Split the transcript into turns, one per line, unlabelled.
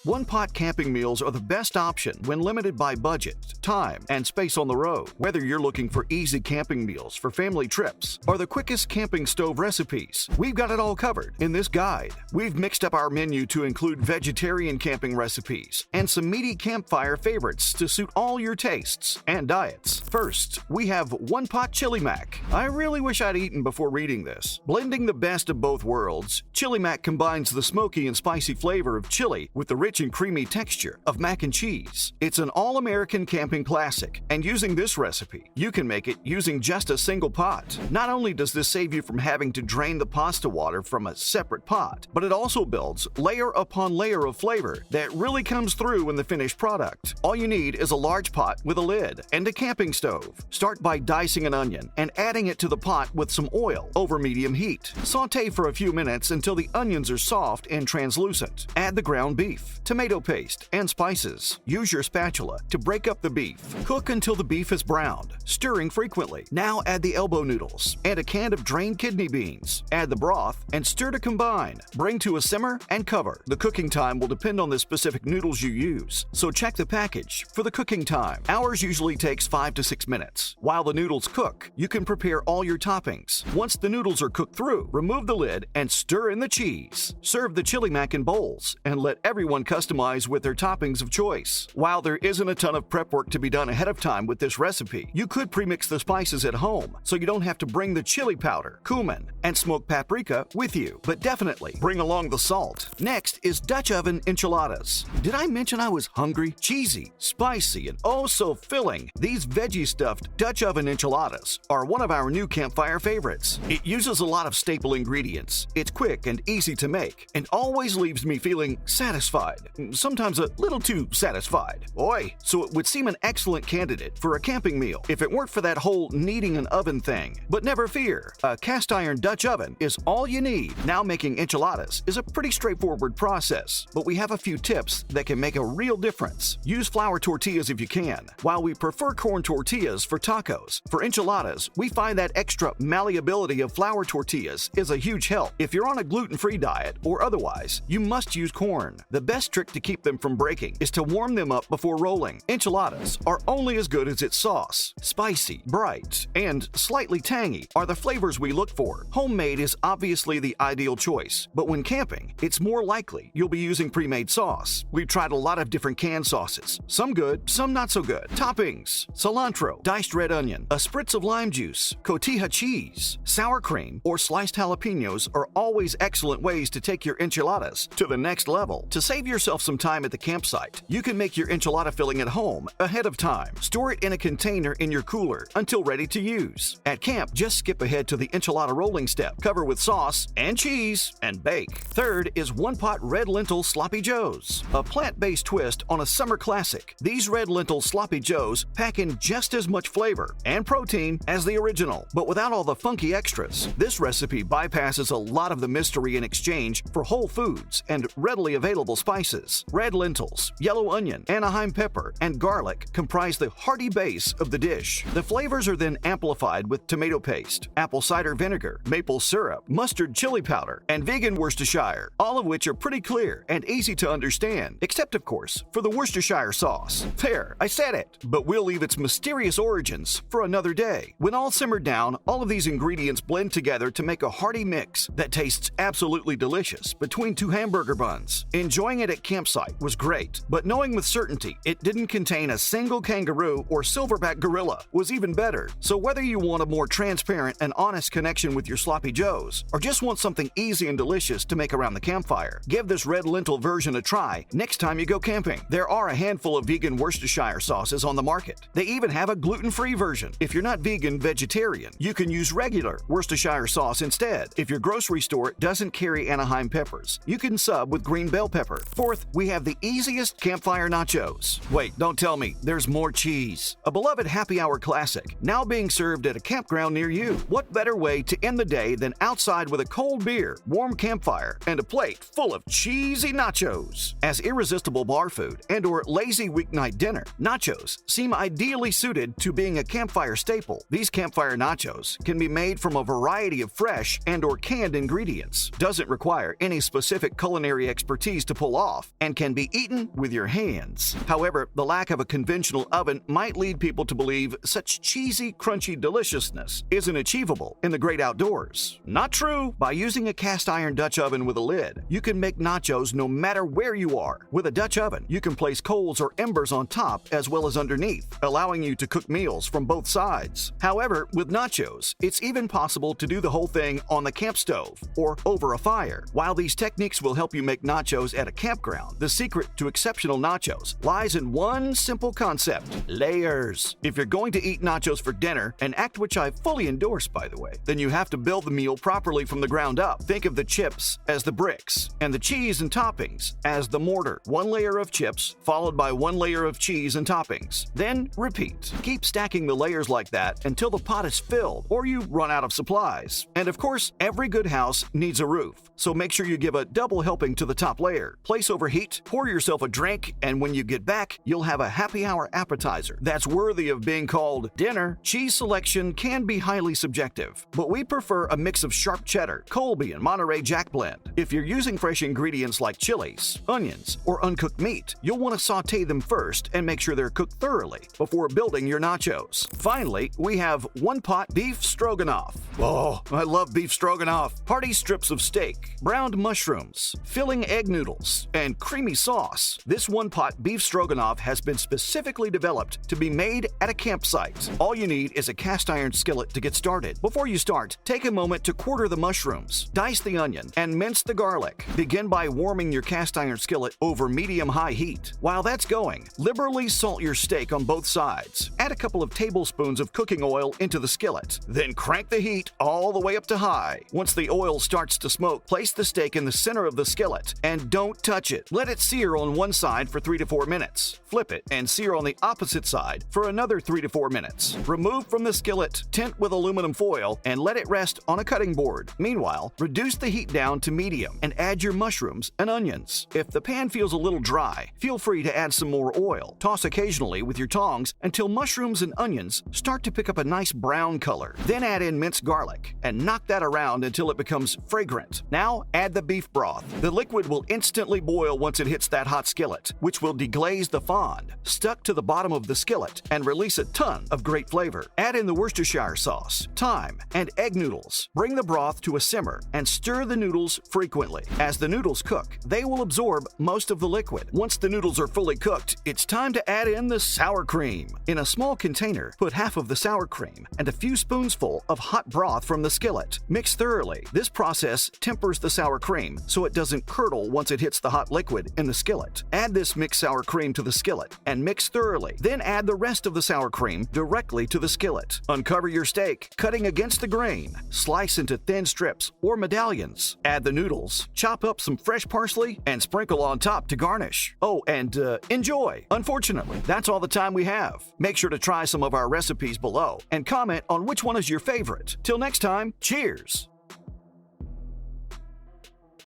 One-pot camping meals are the best option when limited by budget, time, and space on the road. Whether you're looking for easy camping meals for family trips or the quickest camping stove recipes, we've got it all covered in this guide. We've mixed up our menu to include vegetarian camping recipes and some meaty campfire favorites to suit all your tastes and diets. First, we have one-pot chili mac. I really wish I'd eaten before reading this. Blending the best of both worlds, chili mac combines the smoky and spicy flavor of chili with the rich and creamy texture of mac and cheese. It's an all-American camping classic, and using this recipe, you can make it using just a single pot. Not only does this save you from having to drain the pasta water from a separate pot, but it also builds layer upon layer of flavor that really comes through in the finished product. All you need is a large pot with a lid and a camping stove. Start by dicing an onion and adding it to the pot with some oil over medium heat. Sauté for a few minutes until the onions are soft and translucent. Add the ground beef, tomato paste, and spices. Use your spatula to break up the beef. Cook until the beef is browned, stirring frequently. Now add the elbow noodles and a can of drained kidney beans. Add the broth and stir to combine. Bring to a simmer and cover. The cooking time will depend on the specific noodles you use, so check the package for the cooking time. Ours usually takes 5 to 6 minutes. While the noodles cook, you can prepare all your toppings. Once the noodles are cooked through, remove the lid and stir in the cheese. Serve the chili mac in bowls and let everyone customize with their toppings of choice. While there isn't a ton of prep work to be done ahead of time with this recipe, you could premix the spices at home so you don't have to bring the chili powder, cumin, and smoked paprika with you. But definitely bring along the salt. Next is Dutch oven enchiladas. Did I mention I was hungry? Cheesy, spicy, and oh so filling, these veggie-stuffed Dutch oven enchiladas are one of our new campfire favorites. It uses a lot of staple ingredients. It's quick and easy to make, and always leaves me feeling satisfied. Sometimes a little too satisfied. Oi! So it would seem an excellent candidate for a camping meal if it weren't for that whole needing an oven thing. But never fear, a cast iron Dutch oven is all you need. Now making enchiladas is a pretty straightforward process, but we have a few tips that can make a real difference. Use flour tortillas if you can. While we prefer corn tortillas for tacos, for enchiladas, we find that extra malleability of flour tortillas is a huge help. If you're on a gluten-free diet or otherwise, you must use corn. The best trick to keep them from breaking is to warm them up before rolling. Enchiladas are only as good as its sauce. Spicy, bright, and slightly tangy are the flavors we look for. Homemade is obviously the ideal choice, but when camping, it's more likely you'll be using pre-made sauce. We've tried a lot of different canned sauces. Some good, some not so good. Toppings: cilantro, diced red onion, a spritz of lime juice, cotija cheese, sour cream, or sliced jalapenos are always excellent ways to take your enchiladas to the next level. To save yourself some time at the campsite, you can make your enchilada filling at home ahead of time. Store it in a container in your cooler until ready to use. At camp, just skip ahead to the enchilada rolling step. Cover with sauce and cheese and bake. Third is one-pot red lentil sloppy joes, a plant-based twist on a summer classic. These red lentil sloppy joes pack in just as much flavor and protein as the original, but without all the funky extras. This recipe bypasses a lot of the mystery in exchange for whole foods and readily available spices. Red lentils, yellow onion, Anaheim pepper, and garlic comprise the hearty base of the dish. The flavors are then amplified with tomato paste, apple cider vinegar, maple syrup, mustard chili powder, and vegan Worcestershire, all of which are pretty clear and easy to understand, except of course for the Worcestershire sauce. There, I said it, but we'll leave its mysterious origins for another day. When all simmered down, all of these ingredients blend together to make a hearty mix that tastes absolutely delicious between two hamburger buns. Enjoying it at campsite was great, but knowing with certainty it didn't contain a single kangaroo or silverback gorilla was even better. So whether you want a more transparent and honest connection with your sloppy joes, or just want something easy and delicious to make around the campfire, give this red lentil version a try next time you go camping. There are a handful of vegan Worcestershire sauces on the market. They even have a gluten-free version. If you're not vegetarian, you can use regular Worcestershire sauce instead. If your grocery store doesn't carry Anaheim peppers, you can sub with green bell pepper. Fourth, we have the easiest campfire nachos. Wait, don't tell me there's more cheese. A beloved happy hour classic, now being served at a campground near you. What better way to end the day than outside with a cold beer, warm campfire, and a plate full of cheesy nachos? As irresistible bar food and/or lazy weeknight dinner, nachos seem ideally suited to being a campfire staple. These campfire nachos can be made from a variety of fresh and/or canned ingredients. Doesn't require any specific culinary expertise to pull off. off and can be eaten with your hands. However, the lack of a conventional oven might lead people to believe such cheesy, crunchy deliciousness isn't achievable in the great outdoors. Not true. By using a cast iron Dutch oven with a lid, you can make nachos no matter where you are. With a Dutch oven, you can place coals or embers on top as well as underneath, allowing you to cook meals from both sides. However, with nachos, it's even possible to do the whole thing on the camp stove or over a fire. While these techniques will help you make nachos at a campground, the secret to exceptional nachos lies in one simple concept: layers. If you're going to eat nachos for dinner, an act which I fully endorse, by the way, then you have to build the meal properly from the ground up. Think of the chips as the bricks and the cheese and toppings as the mortar. One layer of chips followed by one layer of cheese and toppings. Then repeat. Keep stacking the layers like that until the pot is filled or you run out of supplies. And of course, every good house needs a roof, so make sure you give a double helping to the top layer. Place over heat, pour yourself a drink, and when you get back, you'll have a happy hour appetizer that's worthy of being called dinner. Cheese selection can be highly subjective, but we prefer a mix of sharp cheddar, Colby, and Monterey Jack blend. If you're using fresh ingredients like chilies, onions, or uncooked meat, you'll want to saute them first and make sure they're cooked thoroughly before building your nachos. Finally, we have one-pot beef stroganoff. Oh, I love beef stroganoff. Hearty strips of steak, browned mushrooms, filling egg noodles, and creamy sauce. This one-pot beef stroganoff has been specifically developed to be made at a campsite. All you need is a cast iron skillet to get started. Before you start, take a moment to quarter the mushrooms, dice the onion, and mince the garlic. Begin by warming your cast iron skillet over medium-high heat. While that's going, liberally salt your steak on both sides. Add a couple of tablespoons of cooking oil into the skillet. Then crank the heat all the way up to high. Once the oil starts to smoke, place the steak in the center of the skillet and don't touch it. Let it sear on one side for 3 to 4 minutes. Flip it and sear on the opposite side for another 3 to 4 minutes. Remove from the skillet, tint with aluminum foil, and let it rest on a cutting board. Meanwhile, reduce the heat down to medium and add your mushrooms and onions. If the pan feels a little dry, feel free to add some more oil. Toss occasionally with your tongs until mushrooms and onions start to pick up a nice brown color. Then add in minced garlic and knock that around until it becomes fragrant. Now add the beef broth. The liquid will instantly boil once it hits that hot skillet, which will deglaze the fond stuck to the bottom of the skillet and release a ton of great flavor. Add in the Worcestershire sauce, thyme, and egg noodles. Bring the broth to a simmer and stir the noodles frequently. As the noodles cook, they will absorb most of the liquid. Once the noodles are fully cooked, it's time to add in the sour cream. In a small container, put half of the sour cream and a few spoonsful of hot broth from the skillet. Mix thoroughly. This process tempers the sour cream so it doesn't curdle once it hits the hot liquid in the skillet. Add this mixed sour cream to the skillet and mix thoroughly. Then add the rest of the sour cream directly to the skillet. Uncover your steak, cutting against the grain. Slice into thin strips or medallions. Add the noodles, chop up some fresh parsley, and sprinkle on top to garnish. Oh, and enjoy. Unfortunately, that's all the time we have. Make sure to try some of our recipes below and comment on which one is your favorite. Till next time, cheers!